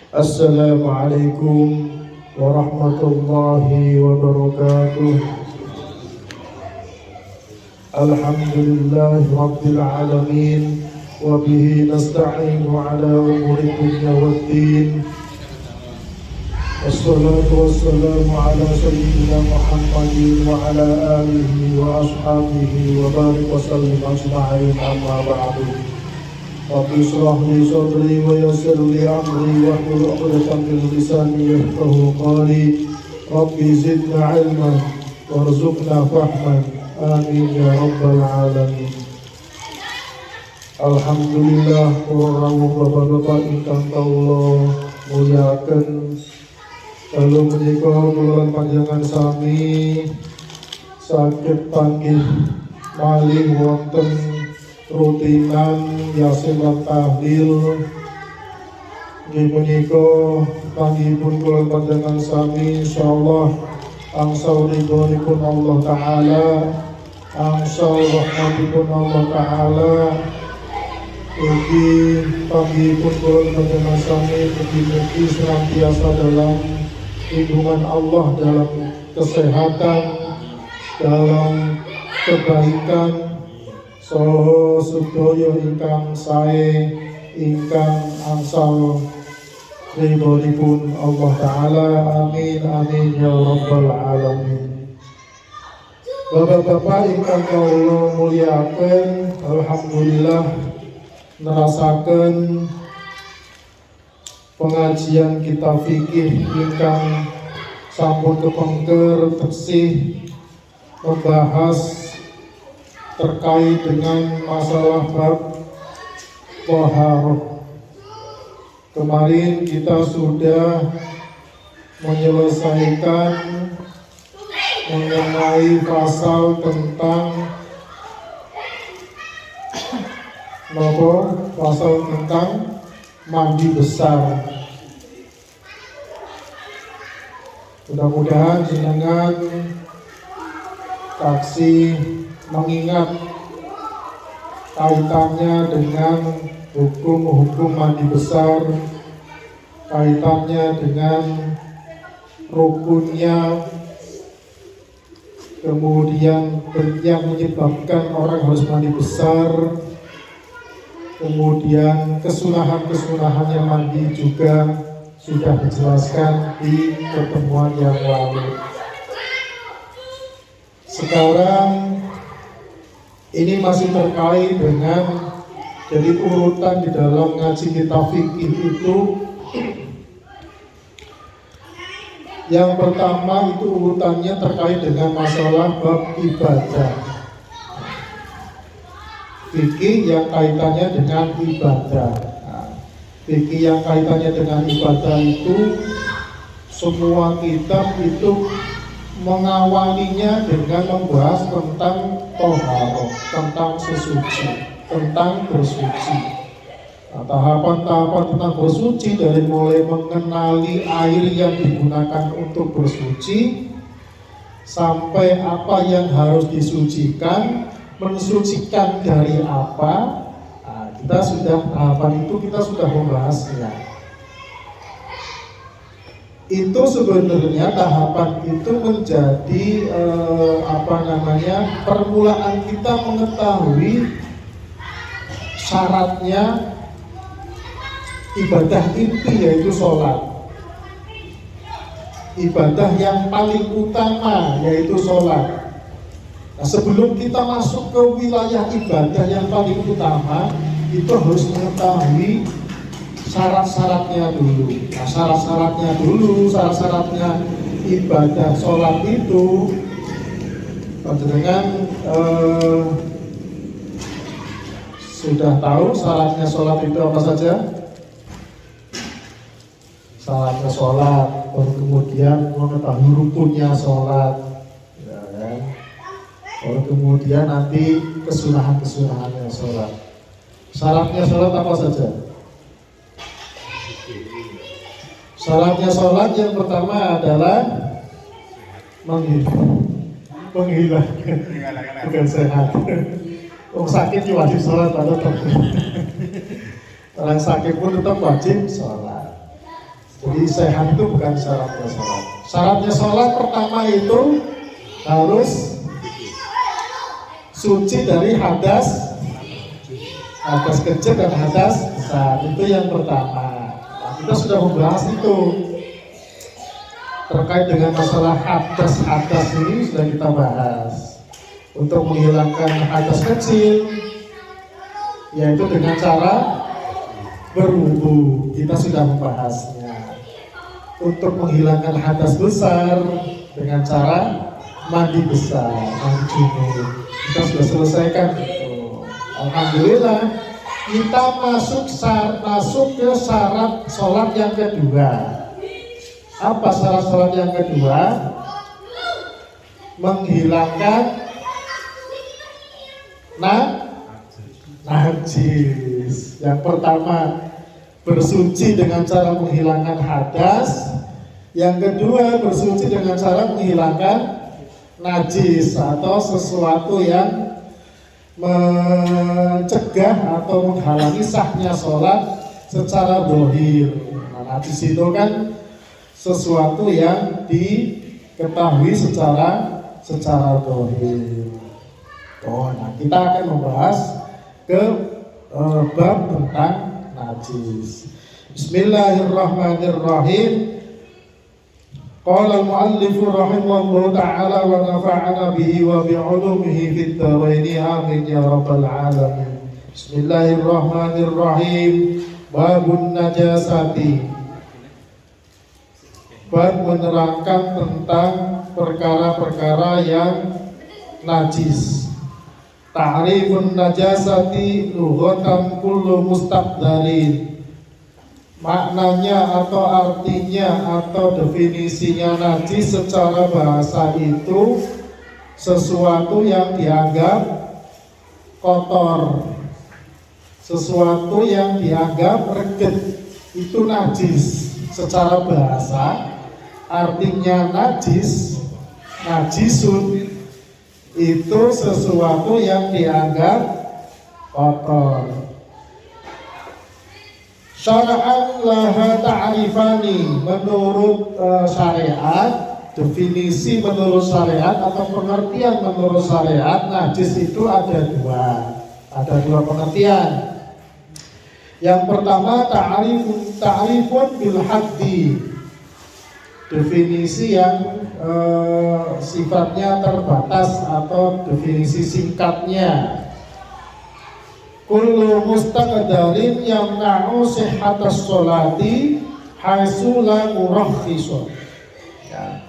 Assalamualaikum warahmatullahi wabarakatuh. Alhamdulillahi rabbil alamin. Wa bihi nasta'inu ala umuri dunya waddin. Wassalatu wassalamu ala sayyidina Muhammadin wa ala alihi wa ashabihi wa barik wa sallim ajma'in, amma ba'du. Rabbi shrah li sadri wa yassir li amri wahlul 'uqdatam min lisani yafqahu qawli. Rabbi zidna 'ilman warzuqna fahman. Amin ya rabbal alamin. Alhamdulillah, rawuh bapak-bapak ingkang kawula mulyakaken. Kalau menika kula panjenengan sami saged panggih malih wonten rutinan yasin lan tahlil. Nggih menika panggihipun kula panjenengan sami insyaallah angsal ridhonipun Allah taala, angsal rahmatipun Allah taala. Ugi panggihipun kula panjenengan sami mugi-mugi senantiasa dalam lindungan Allah, dalam kesehatan, dalam kebaikan. Saha sedaya ingkang sae, ingkang angsal ridhonipun Allah taala. Amin amin ya rabbal alamin. Bapak-bapak ingkang kawula mulyakaken, alhamdulillah nerasaken pengajian kitab fikih ingkang sampun kepengker teksih membahas terkait dengan masalah bab thaharah. Kemarin kita sudah menyelesaikan mengenai pasal tentang pasal tentang mandi besar. Mudah-mudahan jenengan taksih mengingat kaitannya dengan hukum-hukum mandi besar, kaitannya dengan rukunnya, kemudian yang menyebabkan orang harus mandi besar, kemudian kesunahan-kesunahannya mandi juga sudah dijelaskan di pertemuan yang lalu. Sekarang ini masih terkait dengan, jadi urutan di dalam ngaji kitab fikih itu, yang pertama itu urutannya terkait dengan masalah bab ibadah. Fikih yang kaitannya dengan ibadah. Fikih yang kaitannya dengan ibadah itu, semua kitab itu mengawalinya dengan membahas tentang thaharah, tentang sesuci, tentang bersuci. Tahapan-tahapan tentang bersuci dari mulai mengenali air yang digunakan untuk bersuci sampai apa yang harus disucikan, mensucikan dari apa. Kita sudah tahapan itu kita sudah membahasnya. Itu sebenarnya tahapan itu menjadi permulaan kita mengetahui syaratnya ibadah inti, yaitu sholat. Ibadah yang paling utama yaitu sholat. Nah, sebelum kita masuk ke wilayah ibadah yang paling utama, itu harus mengetahui syarat-syaratnya dulu. Nah, syarat-syaratnya ibadah sholat itu, dengan sudah tahu syaratnya sholat itu apa saja? Syaratnya sholat, baru kemudian mengetahui rukunnya sholat, ya kan? Baru kemudian nanti kesunahan-kesunahannya sholat. Syaratnya sholat apa saja? Syaratnya sholat yang pertama adalah menghilangkan, bukan sehat. Orang sakit wajib sholat, tetap. Orang sakit pun tetap wajib sholat. Jadi sehat itu bukan syaratnya sholat. Syaratnya sholat pertama itu harus suci dari hadas kecil dan hadas besar. Itu yang pertama. Nah, kita sudah membahas itu terkait dengan masalah hadas ini sudah kita bahas. Untuk menghilangkan hadas kecil, yaitu dengan cara berwudu, kita sudah membahasnya. Untuk menghilangkan hadas besar dengan cara mandi besar, mandi junub, kita sudah selesaikan itu. Alhamdulillah, kita masuk ke syarat sholat yang kedua. Apa syarat sholat yang kedua? Menghilangkan najis. Yang pertama bersuci dengan cara menghilangkan hadas. Yang kedua bersuci dengan cara menghilangkan najis atau sesuatu yang mencegah atau menghalangi sahnya sholat secara zahir. Nah, najis itu kan sesuatu yang diketahui secara zahir. Nah, kita akan membahas ke bab tentang najis. Bismillahirrahmanirrahim. Qala al-muallif rahimahullah ta'ala wa nafa'ana bihi wa bi'ulumihi fid dharain amin ya rabbal alamin. Bismillahirrahmanirrahim. Babun najasati. Bab menerangkan tentang perkara-perkara yang najis. Ta'rifun najasati lughatan kullu mustaqdarin. Maknanya atau artinya atau definisinya najis secara bahasa itu sesuatu yang dianggap kotor, sesuatu yang dianggap reget, itu najis. Secara bahasa artinya najisun itu sesuatu yang dianggap kotor. Syara'an laha ta'rifani, menurut syariat, definisi menurut syariat atau pengertian menurut syariat, najis itu ada dua pengertian. Yang pertama ta'rifun bil haddi, definisi yang sifatnya terbatas atau definisi singkatnya. Kullu mustaqdarin yamna'u sihhatas sholati haitsu la murakhkhisun. Ya.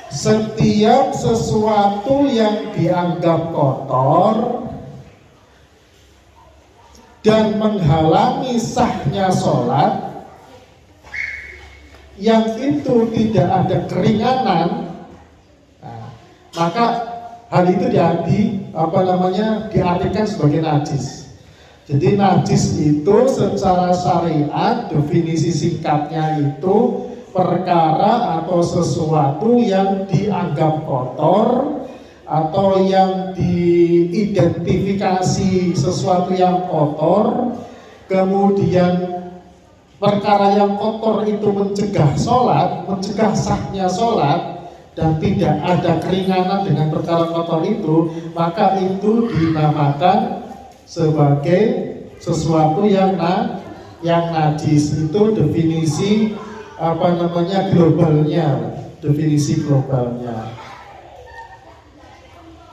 Setiap sesuatu yang dianggap kotor dan menghalangi sahnya sholat, yang itu tidak ada keringanan, nah, maka hal itu diartikan sebagai najis. Jadi najis itu secara syariat definisi singkatnya itu perkara atau sesuatu yang dianggap kotor atau yang diidentifikasi sesuatu yang kotor, kemudian perkara yang kotor itu mencegah sholat, mencegah sahnya sholat, dan tidak ada keringanan dengan perkara kotor itu, maka itu dinamakan sebagai sesuatu yang najis. Itu definisi globalnya, definisi globalnya.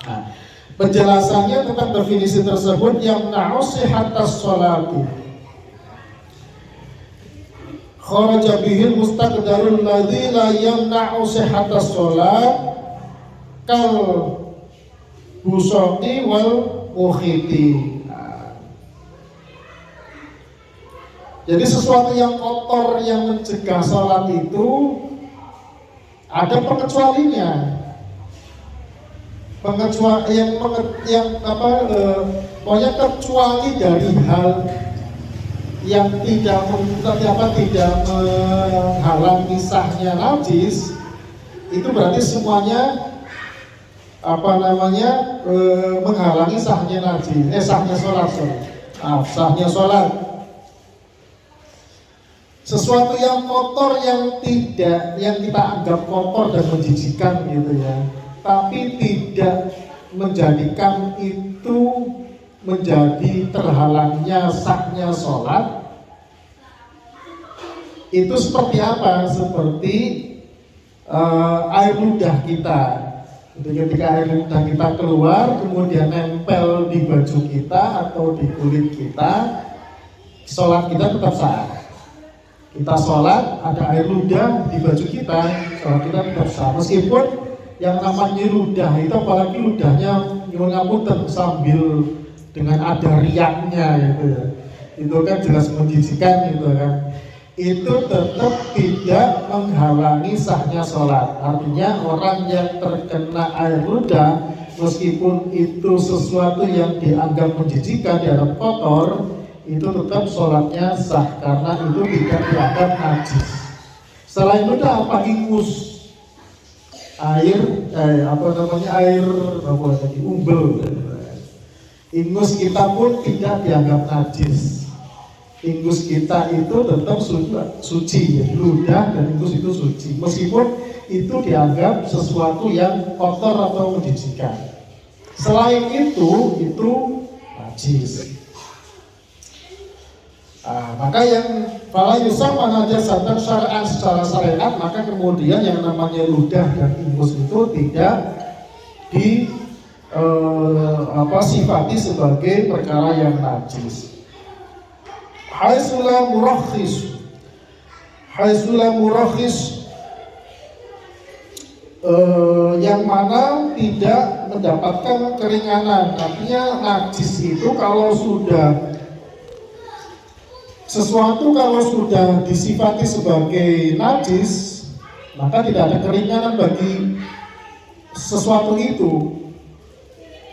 Nah, penjelasannya tentang definisi tersebut yang na'usihatas sholati kharaja bihil mustaqdarul ladzi la yamna'u sihhatas shalat kal busaqi wal mukhiti. Jadi sesuatu yang kotor yang mencegah salat itu ada pengecualinya. Pokoknya kecuali dari hal yang tidak menghalangi sahnya najis, itu berarti semuanya menghalangi sahnya sahnya sholat. Sesuatu yang kotor yang kita anggap kotor dan menjijikkan gitu ya, tapi tidak menjadikan itu menjadi terhalangnya sahnya sholat. Itu seperti apa? Seperti air ludah kita. Ketika air ludah kita keluar kemudian nempel di baju kita atau di kulit kita, sholat kita tetap sah. Kita sholat ada air ludah di baju kita, sholat kita tetap sah. Meskipun yang namanya ludah itu, apalagi ludahnya nyuwun ngapunten sambil dengan ada riaknya gitu ya, itu kan jelas menjijikan gitu kan. Itu tetap tidak menghalangi sahnya sholat. Artinya orang yang terkena air ludah, meskipun itu sesuatu yang dianggap menjijikan, dianggap kotor, itu tetap sholatnya sah karena itu tidak dianggap najis. Selain itu apa? Ingus, air umbel. Ingus kita pun tidak dianggap najis. Ingus kita itu tetap suci, jadi ludah dan ingus itu suci, meskipun itu dianggap sesuatu yang kotor atau menjijikan. Selain itu najis. Maka yang fala yusamma najasatan syar'an secara syariat, maka kemudian yang namanya ludah dan ingus itu tidak sifati sebagai perkara yang najis. Haitsula murakhis yang mana tidak mendapatkan keringanan. Artinya najis itu sesuatu kalau sudah disifati sebagai najis, maka tidak ada keringanan bagi sesuatu itu.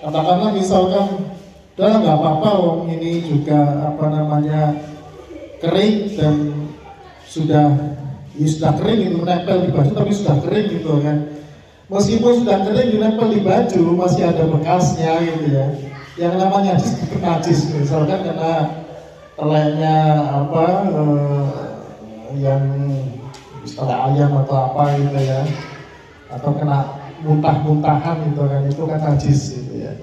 Katakanlah misalkan, udah nggak apa-apa, wong ini juga kering dan sudah kering itu menempel di baju, tapi sudah kering gitu kan. Meskipun sudah kering menempel di baju masih ada bekasnya gitu ya. Yang namanya najis, misalkan karena teleknya yang misalnya ayam atau apa gitu ya, atau kena muntah-muntahan gitu kan, itu kan najis gitu ya.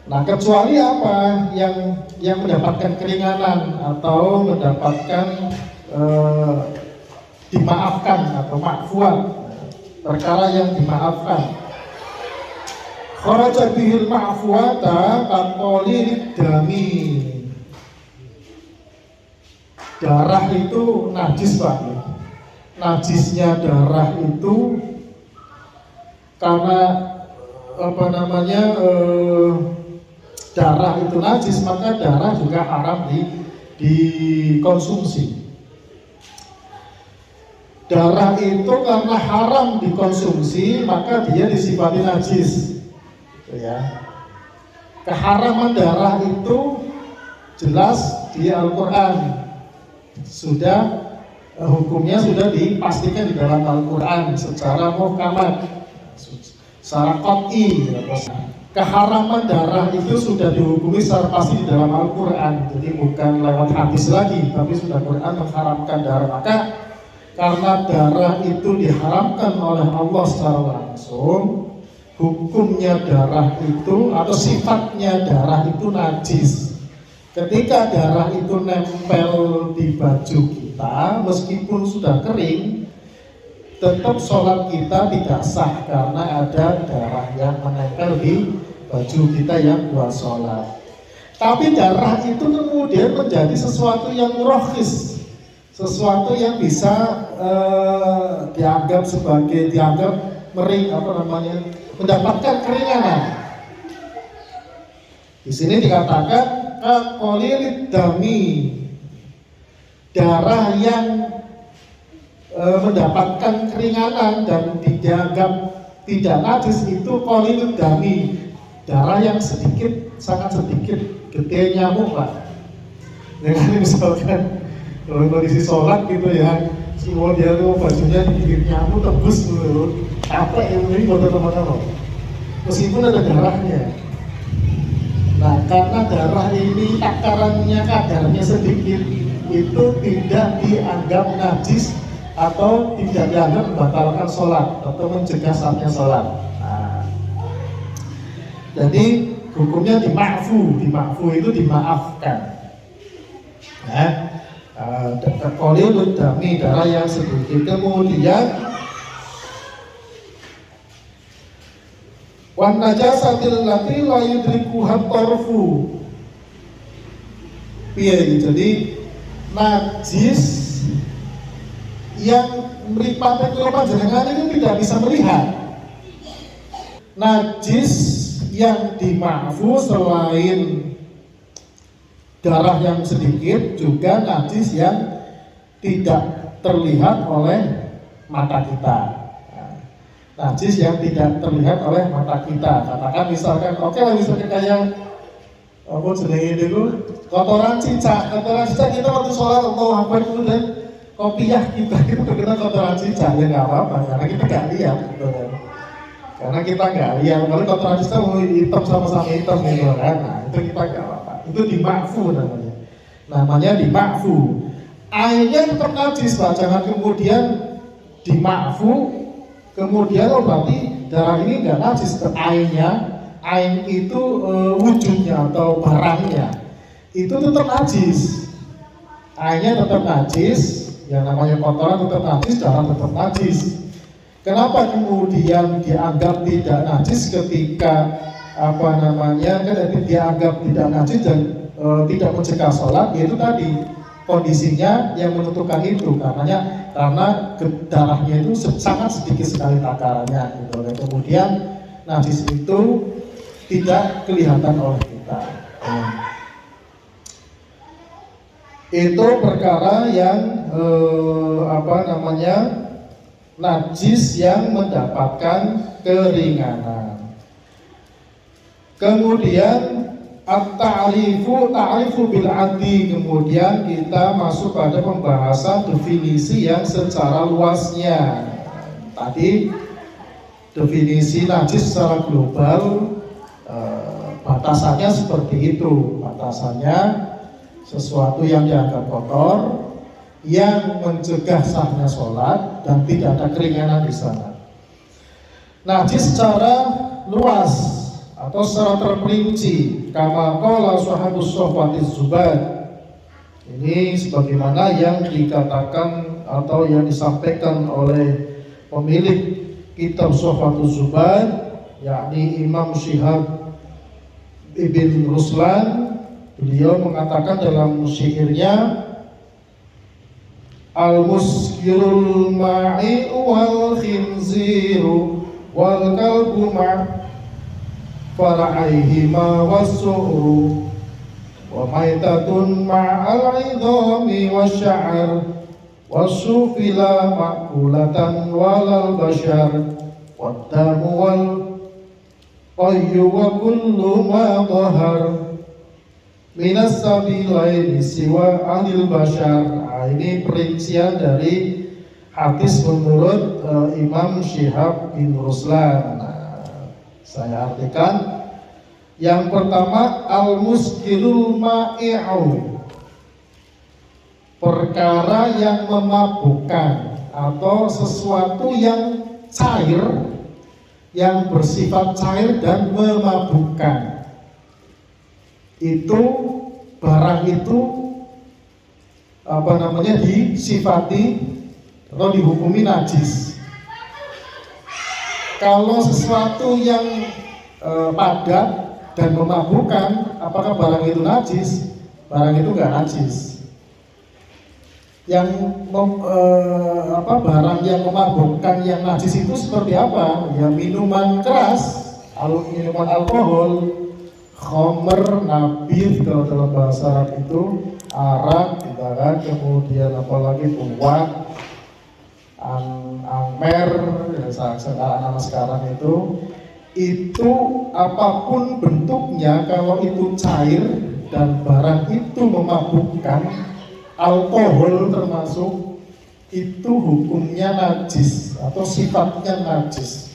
Nah, kecuali apa yang mendapatkan keringanan atau mendapatkan dimaafkan atau makfuat, perkara yang dimaafkan. Kharaja bihil ma'fuata kaqoli dami. Darah itu najis, Pak. Najisnya darah itu karena darah itu najis, maka darah juga haram dikonsumsi. Darah itu karena haram dikonsumsi, maka dia disifati najis. Ya. Keharaman darah itu jelas di Al-Quran, hukumnya sudah dipastikan di dalam Al-Quran secara muhkamat, secara qat'i. Keharaman darah itu sudah dihukumi secara pasti di dalam Al-Quran, jadi bukan lewat hadis lagi, tapi sudah Quran mengharamkan darah. Maka karena darah itu diharamkan oleh Allah secara langsung, hukumnya darah itu atau sifatnya darah itu najis. Ketika darah itu nempel di baju kita, meskipun sudah kering, tetap sholat kita tidak sah karena ada darah yang menempel di baju kita yang buat sholat. Tapi darah itu kemudian menjadi sesuatu yang murakhis, sesuatu yang bisa dianggap mendapatkan keringanan. Di sini dikatakan qalilid dami, darah yang mendapatkan keringanan dan dianggap tidak najis itu qalilud dami, darah yang sedikit, sangat sedikit, gede nyamuk, Pak. Dengan misalkan kalau kondisi sholat gitu ya, semua dia tuh bajunya digigit nyamuk, tebus dulu, capek ini teman-teman. Meskipun ada darahnya, Nah, karena darah ini takarannya kadarnya sedikit, itu tidak dianggap najis atau tidak dianggap membatalkan sholat atau mencegah sahnya sholat. Nah, jadi hukumnya dima'fu itu dimaafkan. Nah, qalilud dami, darah yang sedikit. Kemudian wan najasatil lati la yudrikuha tarfu. Jadi najis yang mripate kula panjenengan itu tidak bisa melihat. Najis yang dima'fu selain darah yang sedikit juga najis yang tidak terlihat oleh mata kita. Najis yang tidak terlihat oleh mata kita. Katakan misalkan, oke lah, misalkan kayak apa jenenge itu kotoran cicak kita waktu sholat atau apa itu dan kopiah kita itu terkena kotoran cicak, ya nggak apa-apa karena kita nggak lihat gitu kan. Karena kita nggak lihat, kalau kotoran cicak hitam sama-sama hitam gitu kan, nah itu kita nggak apa-apa. Itu dima'fu namanya dima'fu. Airnya tetap najis Pak, jangan kemudian dima'fu kemudian berarti darah ini nggak najis. Ain itu wujudnya atau barangnya itu tetap najis. Ainnya tetap najis, yang namanya kotoran tetap najis, darah tetap najis. Kenapa kemudian dianggap tidak najis ketika dianggap tidak najis dan tidak mencegah sholat? Yaitu tadi kondisinya yang menentukan itu, karena darahnya itu sangat sedikit sekali takarannya gitu. Dan kemudian najis itu tidak kelihatan oleh kita. Itu perkara yang najis yang mendapatkan keringanan. Kemudian ta'rifu bil addi, kemudian kita masuk pada pembahasan definisi yang secara luasnya. Tadi definisi najis secara global, batasannya seperti itu. Batasannya sesuatu yang dianggap kotor, yang mencegah sahnya sholat dan tidak ada keringanan di sana. Najis secara luas atau secara terperinci, kama qala sahabus sohbatis zubat. Ini sebagaimana yang dikatakan atau yang disampaikan oleh pemilik kitab Sohbatus Zubat, yakni Imam Syihab Ibn Ruslan. Beliau mengatakan dalam syairnya, al-muskirul ma'i wal khinziru wal kalbu ma' fara'aihima was-su'ru wa maitatun ma'al idhami wasya'ar was-sufila ma'kulatan walal bashar wad-damu wal qayyu wa kullu ma dhahar minas sabilaini siwa anil bashar. Nah, ini perincian dari hadis menurut Imam Syihab bin Ruslan. Nah, saya artikan. Yang pertama, al-muskilul ma'i'u, perkara yang memabukkan atau sesuatu yang cair, yang bersifat cair dan memabukkan. Itu barang itu disifati atau dihukumi najis. Kalau sesuatu yang padat dan memabukkan, apakah barang itu najis? Barang itu enggak najis. Yang barang yang memabukkan yang najis itu seperti apa? Ya minuman keras, minuman alkohol, khamr, nabith kalau dalam bahasa Arab itu, arak, kemudian apalagi tuak, angmer, anak-anak sekarang itu apapun bentuknya, kalau itu cair dan barang itu memabukkan, alkohol termasuk, itu hukumnya najis atau sifatnya najis.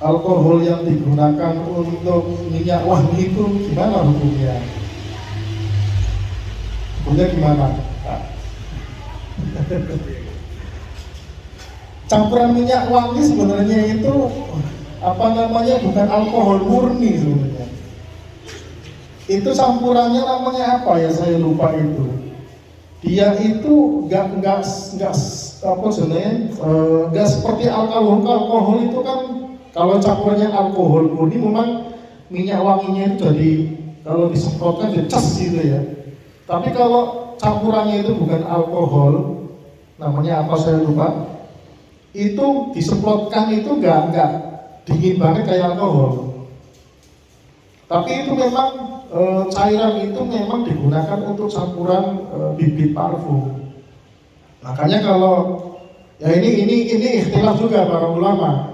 alkohol yang digunakan untuk minyak wangi itu gimana hukumnya? Hukumnya gimana? Campuran minyak wangi sebenarnya itu bukan alkohol murni sebenarnya. Itu campurannya namanya apa ya, saya lupa itu. Dia itu nggak seperti alkohol itu kan. Kalau campurannya alkohol murni memang minyak wanginya itu jadi kalau disemprotkan jadi cas gitu ya. Tapi kalau campurannya itu bukan alkohol, namanya apa saya lupa, itu disemprotkan itu nggak dingin banget kayak alkohol. Tapi itu memang cairan itu memang digunakan untuk campuran bibit parfum. Makanya kalau ya ini ikhtilaf juga para ulama.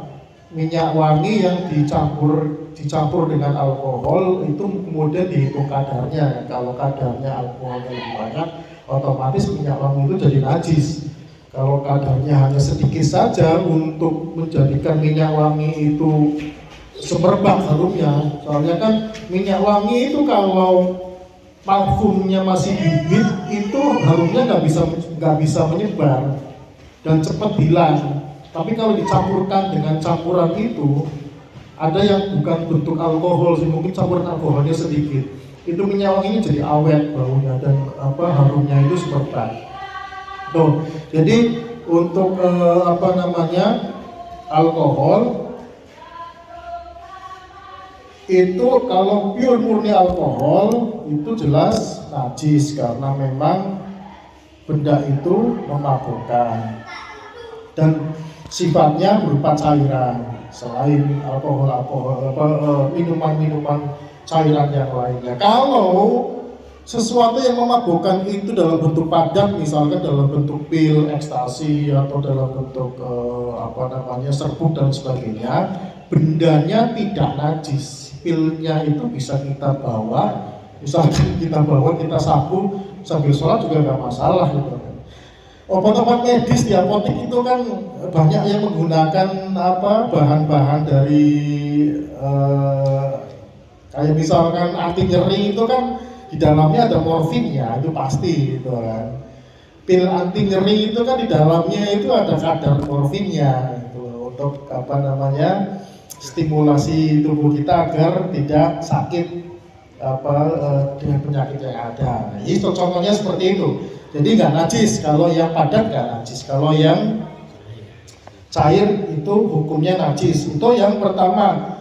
Minyak wangi yang dicampur dengan alkohol itu kemudian dihitung kadarnya. Kalau kadarnya alkoholnya lebih banyak, otomatis minyak wangi itu jadi najis. Kalau kadarnya hanya sedikit saja untuk menjadikan minyak wangi itu semerbak harumnya. Soalnya kan minyak wangi itu kalau parfumnya masih bibit itu harumnya nggak bisa menyebar dan cepat hilang. Tapi kalau dicampurkan dengan campuran itu, ada yang bukan bentuk alkohol sih, mungkin campuran alkoholnya sedikit. Itu minyak wanginya jadi awet baunya dan harumnya itu semerbak. Tuh, jadi untuk alkohol itu kalau pure murni alkohol itu jelas najis karena memang benda itu memabukkan dan sifatnya berupa cairan. Selain minuman-minuman cairan yang lainnya. Kalau sesuatu yang memabukkan itu dalam bentuk padat, misalkan dalam bentuk pil, ekstasi atau dalam bentuk serbuk dan sebagainya, bendanya tidak najis. Pilnya itu bisa kita bawa, misalkan kita sapu sambil sholat juga nggak masalah gitu. Obat-obat medis di apotek itu kan banyak yang menggunakan bahan-bahan dari kayak misalkan anti nyeri itu kan di dalamnya ada morfinnya, itu pasti gitu kan. Pil anti nyeri itu kan di dalamnya itu ada kadar morfinnya gitu, untuk stimulasi tubuh kita agar tidak sakit dengan penyakit yang ada. Nah, ini contohnya seperti itu. Jadi nggak najis, kalau yang padat nggak najis, kalau yang cair itu hukumnya najis. Itu yang pertama.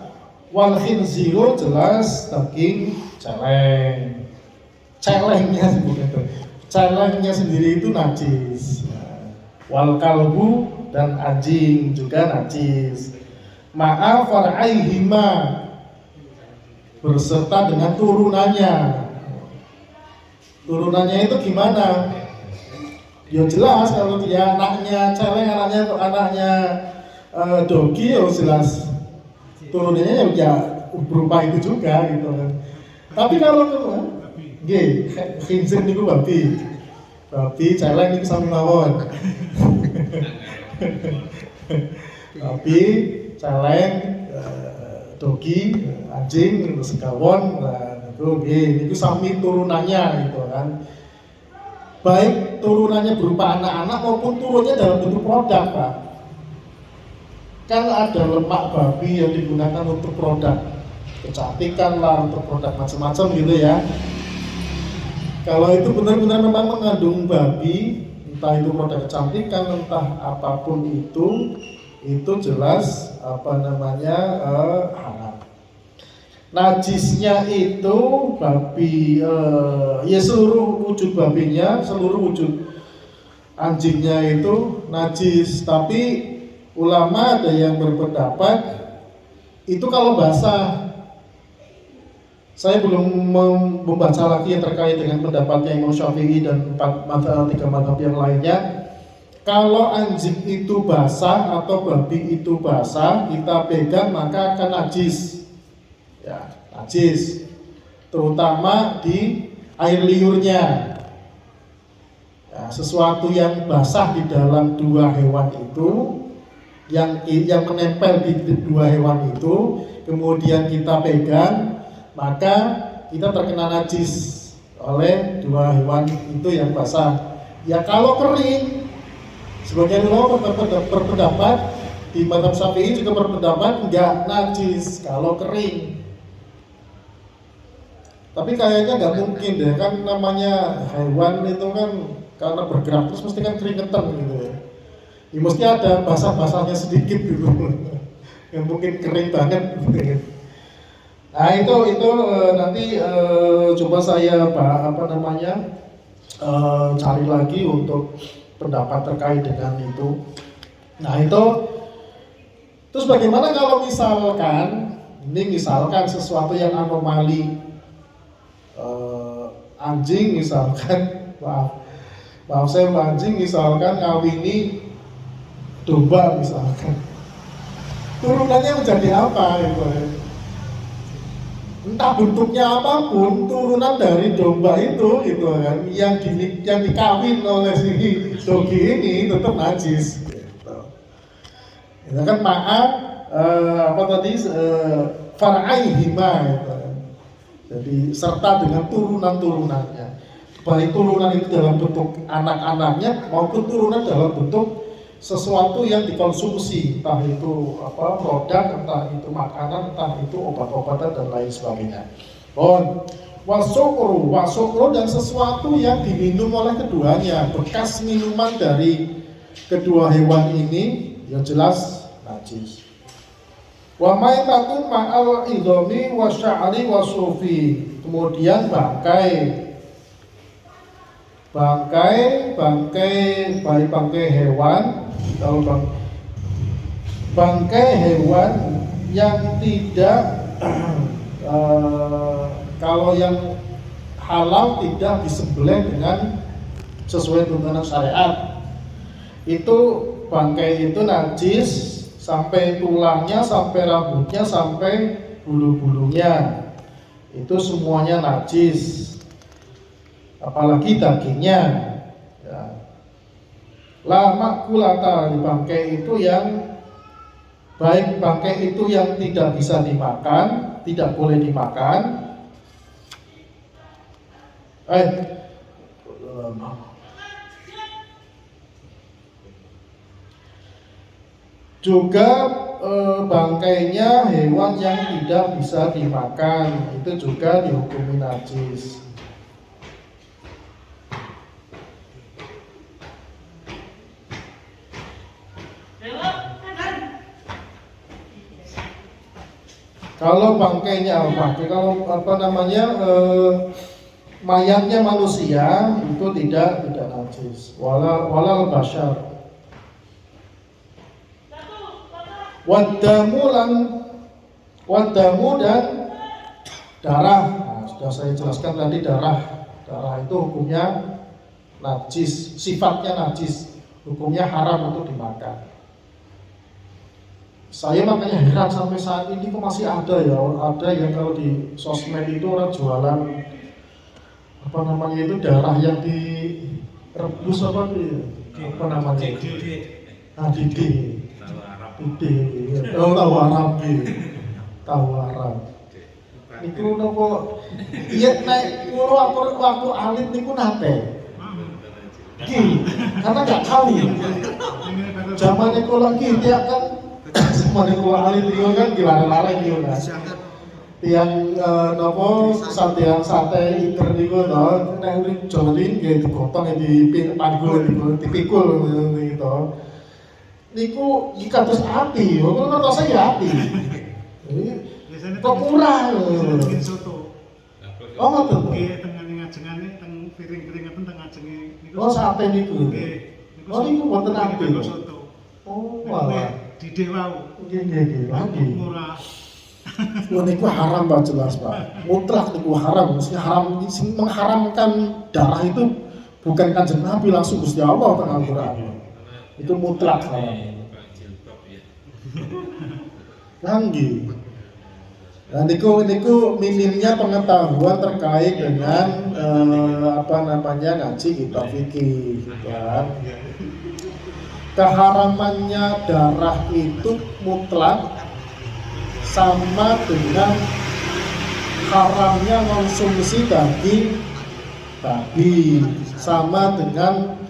Wal khinziru jelas daging celeng. Celengnya begitu. Celengnya sendiri itu najis. Wal kalbu dan anjing juga najis. Ma'a far'aihima berserta dengan turunannya. Turunannya itu gimana? Ya jelas kalau dia anaknya celeng, anaknya dogi, ya jelas turunannya ya berupa itu juga gitu kan. Tapi kalau khinzir niku babi celeng niku sami mawon. Babi, celeng, dogi, anjing, segawon, itu sami turunannya gitu kan. Baik turunannya berupa anak-anak maupun turunnya dalam bentuk produk, Pak. Kan ada lemak babi yang digunakan untuk produk kecantikan lah, untuk produk macam-macam gitu ya. Kalau itu benar-benar memang mengandung babi, entah itu produk kecantikan, entah apapun itu jelas haram. Najisnya itu babi, ya seluruh wujud babinya, seluruh wujud anjingnya itu najis. Tapi ulama ada yang berpendapat itu kalau basah. Saya belum membaca lagi yang terkait dengan pendapatnya Imam Syafi'i dan 3 mazhab yang lainnya. Kalau anjing itu basah atau babi itu basah, kita pegang maka akan najis. Ya, najis, terutama di air liurnya. Ya, sesuatu yang basah di dalam dua hewan itu yang menempel di dua hewan itu, kemudian kita pegang, maka kita terkena najis oleh dua hewan itu yang basah. Ya kalau kering, sebagian ulama berpendapat di mazhab Syafi'i juga berpendapat enggak najis kalau kering. Tapi kayaknya nggak mungkin deh, kan namanya hewan itu kan karena bergerak terus mesti kan keringetan gitu ya. Ya mesti ada basah-basahnya sedikit gitu. Yang mungkin kering banget. Nah itu nanti coba saya cari lagi untuk pendapat terkait dengan itu. Nah itu terus bagaimana kalau misalkan sesuatu yang anomali, anjing misalkan, maaf saya anjing misalkan ngawini domba misalkan, turunannya menjadi apa gitu ya? Entah bentuknya apapun, turunan dari domba itu gitu kan, yang dikawin oleh si dogi ini tetap najis gitu. Itu kan far'aihima gitu. Jadi serta dengan turunan-turunannya, baik turunan itu dalam bentuk anak-anaknya maupun turunan dalam bentuk sesuatu yang dikonsumsi, entah itu produk, entah itu makanan, entah itu obat-obatan dan lain sebagainya. Wasukru dan sesuatu yang diminum oleh keduanya, bekas minuman dari kedua hewan ini yang jelas najis. Wa maitatun ma'al idhomi wa sya'ri wa sufi. Kemudian bangkai hewan, kalau bangkai hewan yang tidak kalau yang halal tidak disembelih dengan sesuai tuntunan syariat, itu bangkai itu najis sampai tulangnya, sampai rambutnya, sampai bulu-bulunya, itu semuanya najis, apalagi dagingnya. Ya. La makulata, di bangkai itu yang baik bangkai itu yang tidak bisa dimakan, tidak boleh dimakan. Juga bangkainya hewan yang tidak bisa dimakan itu juga dihukumi najis. Kalau bangkainya mayatnya manusia itu tidak najis. Walal basyar. Wadamu dan darah. Nah, sudah saya jelaskan tadi darah itu hukumnya najis, sifatnya najis, hukumnya haram untuk dimakan. Saya makanya heran sampai saat ini kok masih ada yang kalau di sosmed itu orang jualan darah yang direbus tahu Arab. Niku nopo iya naik pulau waktu alit niku nate. Karena nggak tahu. Zaman niku lagi dia kan semua niku alit niku kan dilarang-larang niku kan. Tiang sate iker niku nek jolin nggih digotong dipikul gitu. Niku kados api, kok ngertos ya api. Kok murah lho. Oh ngoten. Nggih teng ngajengane teng piring-piring ngoten teng ngajenge niku. Oh sate niku. Nggih. Oh niku mboten api. Oh walah. Didhe wau. Nggih lagi. Murah. Wah niku haram Pak, jelas Pak. Mutlak niku haram. Mesti haram, sing mengharamkan darah itu bukan Kanjeng Nabi, langsung Gusti Allah teng Al-Qur'an. Itu mutlak haram. Langgi. Nah, niku minimnya pengetahuan terkait dengan ngaji kitab fikih, gitu kan. Keharamannya darah itu mutlak sama dengan haramnya konsumsi daging babi, sama dengan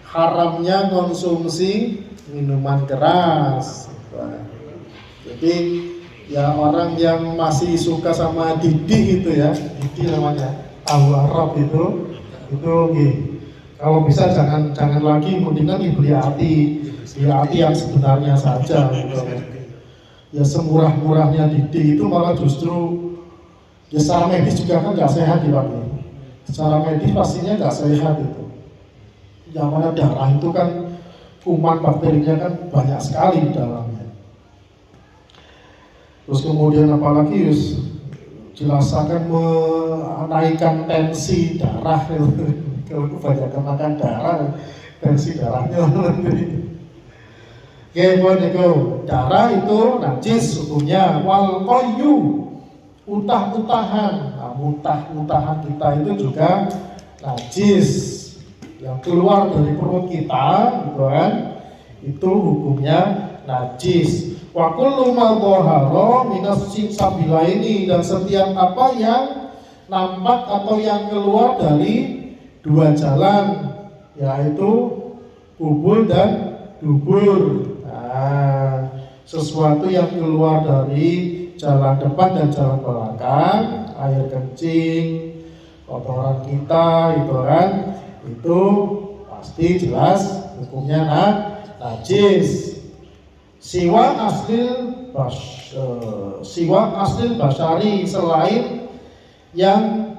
haramnya konsumsi minuman keras. Jadi ya orang yang masih suka sama didi itu ya, didi namanya, tahu Arab itu kalau bisa jangan lagi, mendingan dibeli hati yang sebenarnya saja gitu. Ya semurah-murahnya didi itu malah justru ya secara medis juga kan nggak sehat ya Pak. Secara medis pastinya nggak sehat itu. Yang mana darah itu kan kuman bakterinya kan banyak sekali di dalamnya. Terus kemudian apalagi jelas akan menaikkan tensi darah. Kalau kebanyakan makan darah, tensi darahnya nanti. Darah itu najis hukumnya. Wal qayyu, mutah-mutahan. Nah, mutah-mutahan kita itu juga najis. Yang keluar dari perut kita, gitu kan? Itu hukumnya najis. Wa kullu ma dhahara minas sabilaini, dan setiap apa yang nampak atau yang keluar dari dua jalan, yaitu kubur dan dubur. Nah, sesuatu yang keluar dari jalan depan dan jalan belakang, air kencing, kotoran kita, itu kan, itu pasti jelas hukumnya najis. Siwa asli basyari, selain yang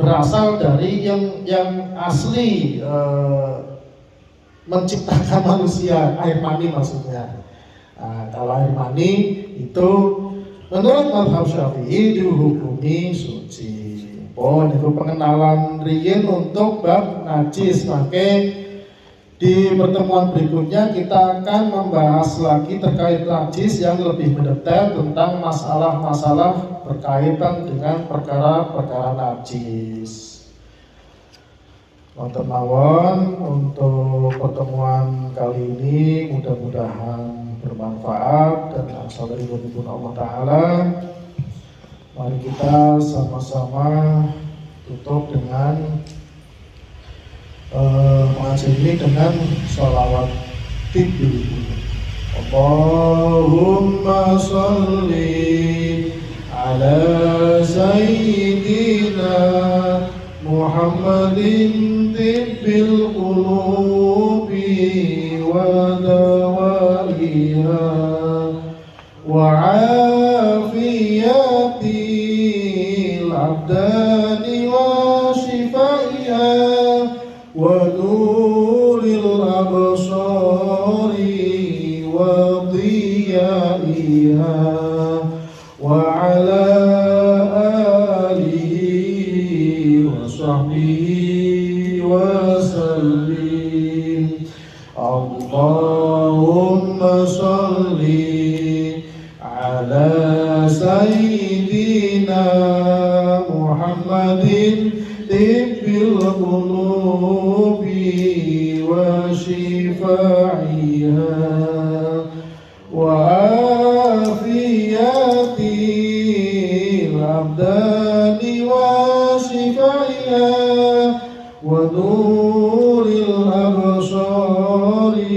berasal dari yang asli menciptakan manusia, air mani maksudnya. Nah, kalau air mani itu menurut mazhab Syafi'i dihukumi suci. Itu pengenalan riyen untuk bab najis. Maka di pertemuan berikutnya kita akan membahas lagi terkait najis yang lebih mendetail tentang masalah-masalah berkaitan dengan perkara-perkara najis. Wonten mawon untuk pertemuan kali ini, mudah-mudahan bermanfaat dan asal dari Allah Ta'ala. Mari kita sama-sama tutup dengan mengaji ini dengan sholawat tidur. Allahumma sholli ala sayyidina Muhammadin tibbil qulubi wa dawaiha wa afiyatil abdani wa shifaiha wa nuril absari wa diyaiha wa ala alihi wa sahbihi wa sallim. Allahumma salli ala sayyidina Muhammadin tibbil qulubi wa shifaiha wa afiyatil abdani wa shifaiha wa nuril absari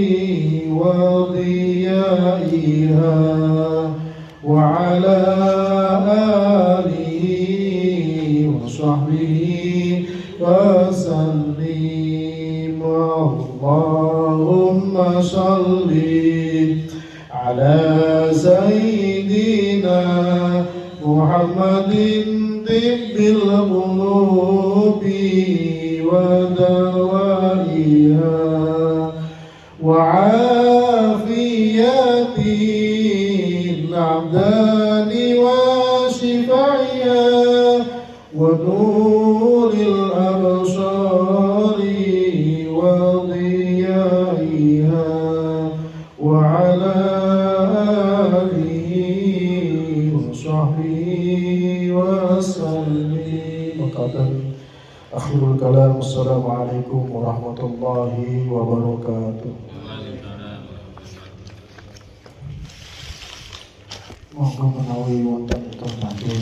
wa diyaiha wa ala alihi wa sahbihi wa sallim. Allahumma salli ala sayyidina Muhammadin tibbil qulubi wa dawaiha wa afiyatil abdani wa shifaiha wa nuril absari wa diyaiha wa ala alihi wa sahbihi Akhirul kalam, assalamualaikum warahmatullahi wabarakatuh. Monggo menawi wonten informasi